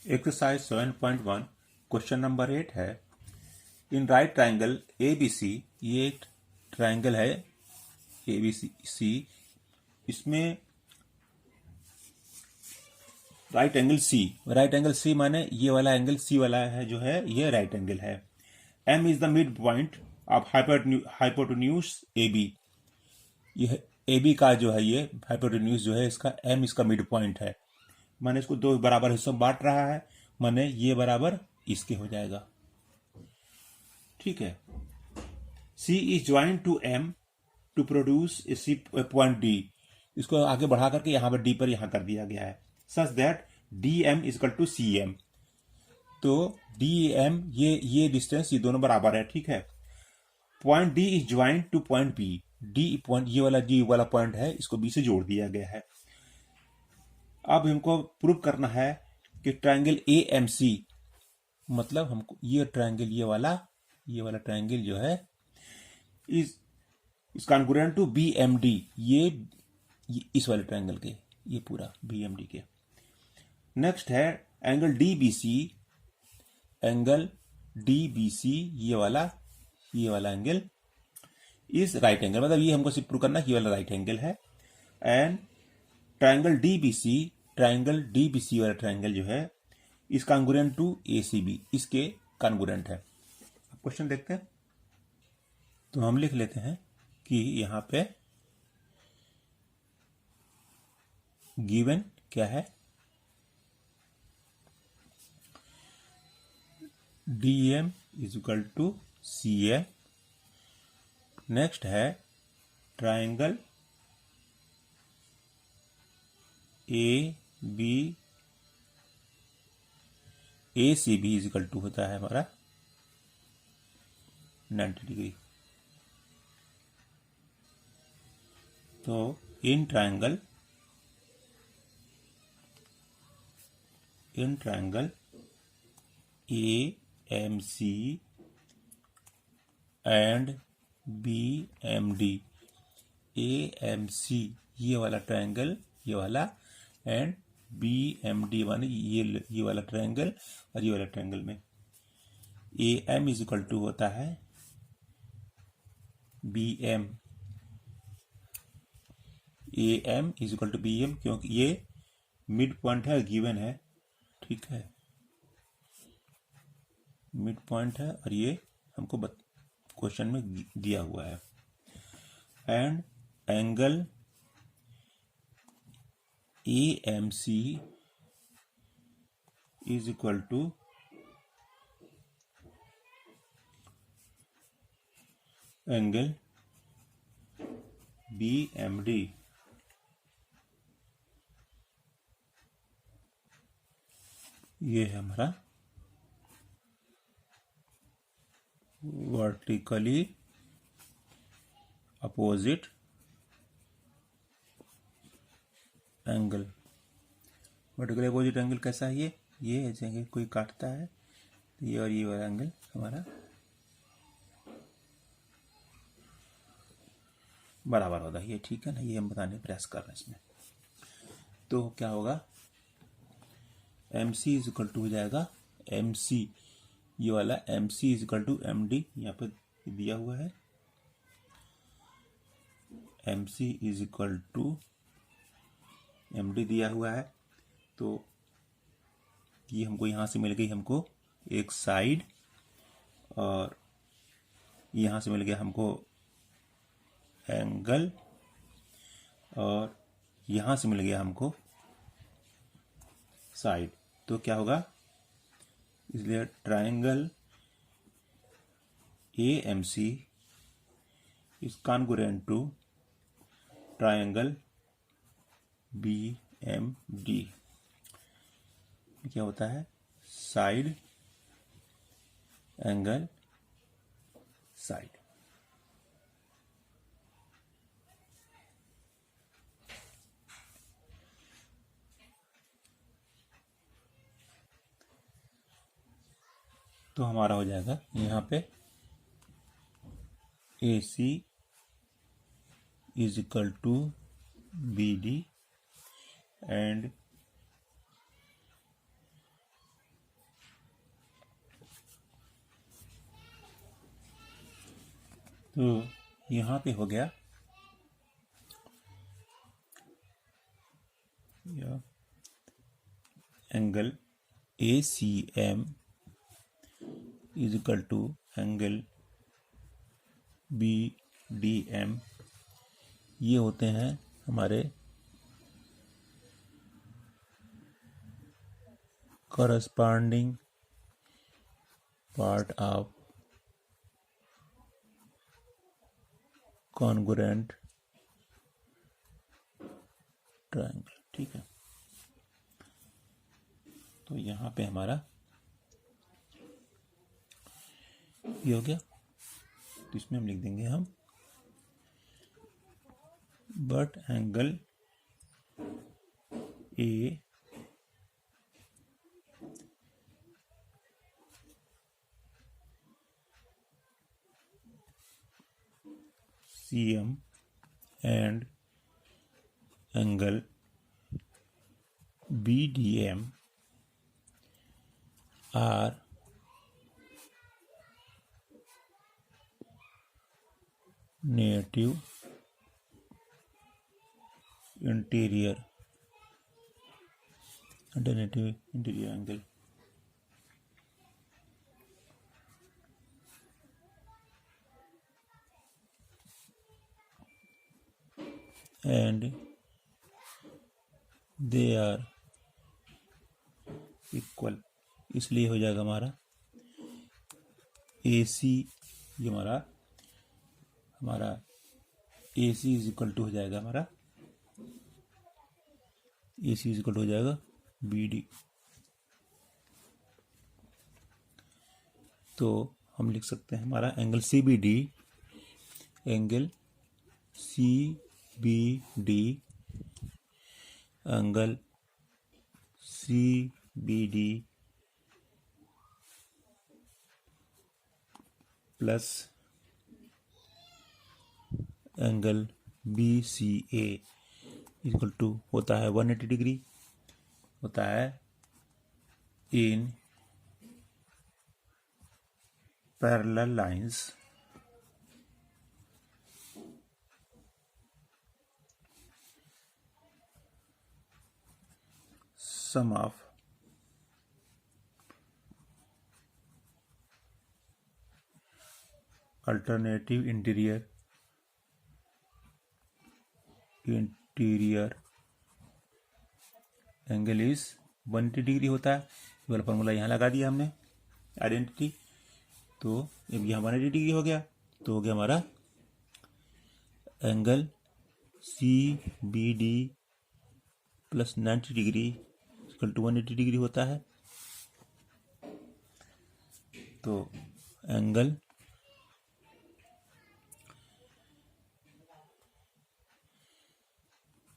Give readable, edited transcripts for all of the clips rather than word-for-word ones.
Exercise 7.1 question number 8 है। In right triangle A B C, ये एक ट्राइंगल है ए बी सी, इसमें राइट एंगल सी माने ये वाला एंगल सी वाला है जो है ये राइट एंगल है। M is the mid point of hypotenuse A B. यह ए बी का जो है ये हाइपोटेन्यूज जो है इसका एम इसका मिड पॉइंट है। माने इसको दो बराबर हिस्सों में बांट रहा है, माने ये बराबर इसके हो जाएगा। ठीक है। C is join to M to produce a C point D. इसको आगे बढ़ा करके यहां पर डी पर यहां कर दिया गया है such that D M equal to C M. तो डी एम ये डिस्टेंस ये दोनों बराबर है। ठीक है। Point D is join to point B. D point ये वाला डी वाला पॉइंट है, इसको बी से जोड़ दिया गया है। अब हमको प्रूव करना है कि ट्राइंगल ए एम सी, मतलब हमको ये ट्राइंगल ये वाला ट्राइंगल जो है is congruent to B M D. ये इस वाले ट्राइंगल के ये पूरा बी एम डी के। नेक्स्ट है angle D B C. Angle D B C ये वाला एंगल इस राइट एंगल, मतलब ये हमको सिर्फ प्रूव करना ये वाला राइट एंगल है। And triangle D B C वाला ट्राइंगल जो है is congruent to A C B, इसके कॉन्ग्रुएंट है। क्वेश्चन देखते हैं। तो हम लिख लेते हैं कि यहां पे गिवन क्या है, D M is equal to C M. Next है triangle A C B is equal to होता है हमारा 90 डिग्री। तो in triangle A M C and B M D, A M C ये वाला ट्राइंगल ये वाला and B M D one ये वाला ट्राइंगल और ये वाला ट्राइंगल में A M is equal to होता है B M. A M is equal to B M क्योंकि ये मिड पॉइंट है, गिवन है। ठीक है, मिड पॉइंट है और ये हमको क्वेश्चन में दिया हुआ है। And angle A M C is equal to angle B M D. ये है हमारा vertically opposite angle. Vertically opposite angle कैसा है ये ऐसे कोई काटता है तो ये और ये वाला एंगल हमारा बराबर होगा। ये ठीक है ना, ये हम बताने का प्रयास कर रहे हैं इसमें। तो क्या होगा, M C is equal to हो जाएगा एम सी ये वाला M C is equal to M D, यहाँ पे दिया हुआ है M C is equal to M D दिया हुआ है। तो ये हमको यहां से मिल गई हमको एक साइड और यहां से मिल गया हमको एंगल और यहां से मिल गया हमको साइड। तो क्या होगा, इसलिए triangle A M C is congruent to triangle B M D. क्या होता है, साइड एंगल साइड। तो हमारा हो जाएगा यहाँ पे A C is equal to B D and तो यहाँ पे हो गया angle ACM is equal to angle BDM। ये होते हैं हमारे corresponding part of congruent triangle। ठीक है, तो यहाँ पे हमारा ये हो गया। तो इसमें हम लिख देंगे हम but angle ACM and angle BDM are negative interior alternative interior angle। and they are equal, इसलिए हो जाएगा हमारा AC, ये हमारा AC इज इक्वल टू हो जाएगा हमारा AC इज इक्वल टू हो जाएगा BD। तो हम लिख सकते हैं हमारा angle CBD angle CBD plus angle BCA equal to होता है 180 डिग्री, होता है in parallel lines sum of alternative interior angle is 180 degree होता है। ये वाला फॉर्मूला यहाँ लगा दिया हमने आइडेंटिटी। तो अब यहाँ 180 डिग्री हो गया, तो हो गया हमारा angle CBD plus 90 degree equal to 180 degree होता है। तो एंगल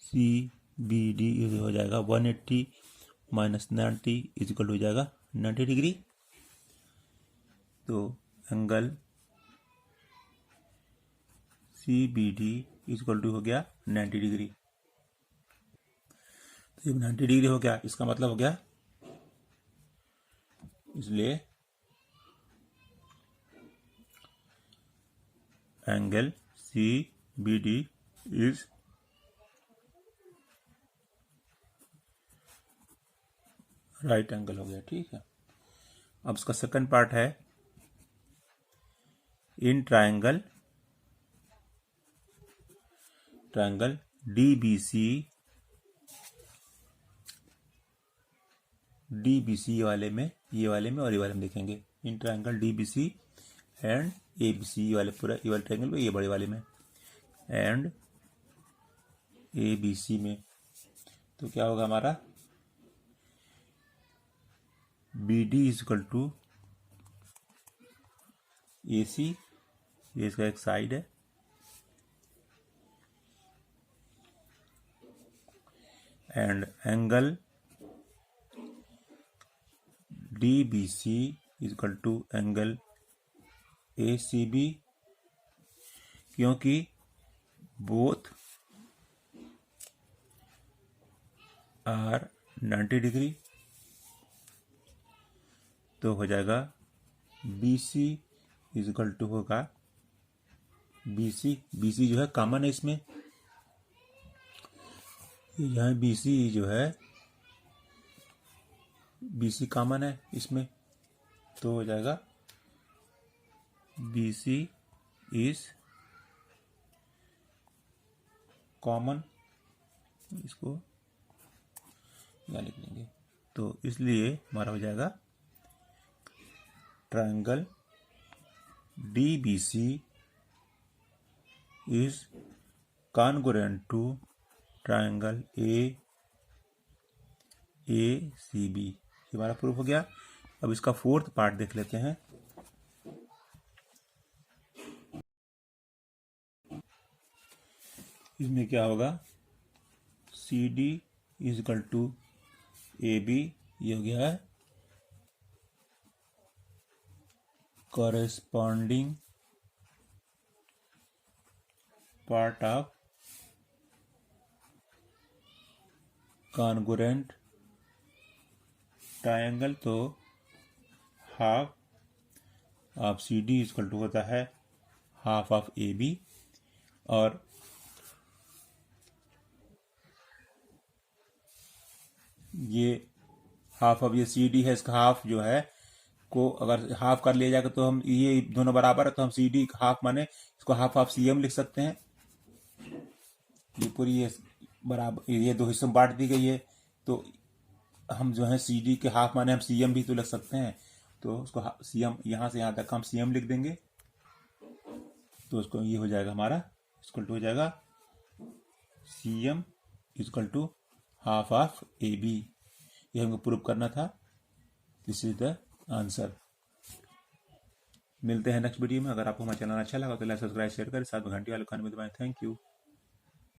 CBD हो जाएगा 180 माइनस 90 इज इक्वल हो जाएगा 90 डिग्री। तो angle CBD is equal to हो गया 90 डिग्री। तो जब 90 डिग्री हो गया इसका मतलब हो गया, इसलिए angle CBD is right angle हो गया। ठीक है, अब इसका सेकंड पार्ट है इन ट्रायंगल DBC वाले में, ये वाले में और ये वाले में देखेंगे। In triangle DBC and ABC, ये वाले पूरा ये वाले ट्रायंगल में, ये बड़े वाले में एंड ABC में। तो क्या होगा हमारा BD is equal to AC, ये इसका एक साइड है, and angle DBC is equal to angle ACB, क्योंकि बोथ आर 90 डिग्री। तो हो जाएगा BC इज इक्वल टू होगा BC जो है कॉमन है इसमें, यहाँ BC जो है BC कॉमन है इसमें, तो हो जाएगा BC इज कॉमन, इसको यहाँ लिख लेंगे। तो इसलिए हमारा हो जाएगा triangle DBC is congruent to triangle ACB। ये हमारा प्रूफ हो गया। अब इसका फोर्थ पार्ट देख लेते हैं। इसमें क्या होगा, CD is equal to AB, ये हो गया है corresponding part of congruent triangle, तो half of CD equal to होता है हाफ ऑफ AB, और ये हाफ ऑफ ये CD है, इसका हाफ जो है को अगर हाफ कर लिया जाएगा तो हम ये दोनों बराबर है, तो हम CD हाफ माने इसको हाफ ऑफ CM लिख सकते हैं। ये पूरी ये बराबर ये दो हिस्सों में बांट दी गई है, तो हम जो है CD के हाफ माने हम CM भी तो लिख सकते हैं। तो उसको CM यहाँ से यहाँ तक हम CM लिख देंगे, तो उसको ये हो जाएगा हमारा इक्वल टू हो जाएगा CM equal to half of AB। ये हमको प्रूव करना था। This is the answer. मिलते हैं नेक्स्ट वीडियो में। अगर आपको हमारा चैनल अच्छा लगा तो लाइक सब्सक्राइब शेयर करें, साथ में घंटी वाले आइकन में दबाएं। Thank you.